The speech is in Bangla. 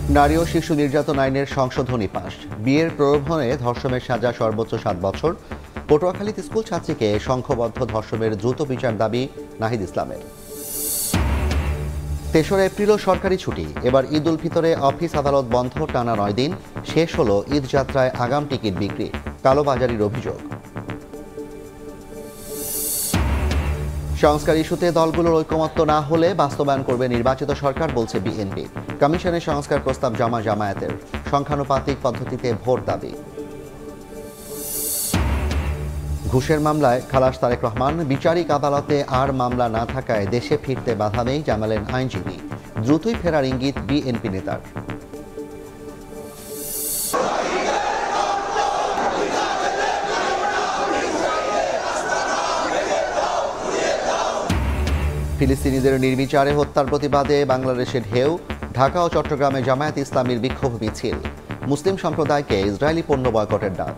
নারী ও শিশু নির্যাতন আইনের সংশোধনী পাশ। বিয়ের প্রলোভনে ধর্ষণের সাজা সর্বোচ্চ 7 বছর। পটুয়াখালীতে স্কুল ছাত্রীকে সংঘবদ্ধ ধর্ষণের দ্রুত বিচার দাবি নাহিদ ইসলামের। ৩রা এপ্রিলও সরকারি ছুটি। এবার ঈদ উল ফিতরে অফিস আদালত বন্ধ টানা 9 দিন। শেষ হলো ঈদ যাত্রায় আগাম টিকিট বিক্রি। কালোবাজারির অভিযোগ। সংস্কার ইস্যুতে দলগুলোর ঐকমত্য না হলে বাস্তবায়ন করবে নির্বাচিত সরকার, বলছে বিএনপি। কমিশনের সংস্কার প্রস্তাব জমা জামায়াতের। সংখ্যানুপাতিক পদ্ধতিতে ভোট দাবি। ঘুষের মামলায় খালাস তারেক রহমান। বিচারিক আদালতে আর মামলা না থাকায় দেশে ফিরতে বাধা নেই, জানালেন আইনজীবী। দ্রুতই ফেরার ইঙ্গিত বিএনপি নেতার। ফিলিস্তিনিদের নির্বিচারে হত্যার প্রতিবাদে বাংলাদেশের ঢেউ। ঢাকা ও চট্টগ্রামে জামায়াত ইসলামীর বিক্ষোভ মিছিল। মুসলিম সম্প্রদায়কে ইসরায়েলি পণ্য বয়কটের ডাক।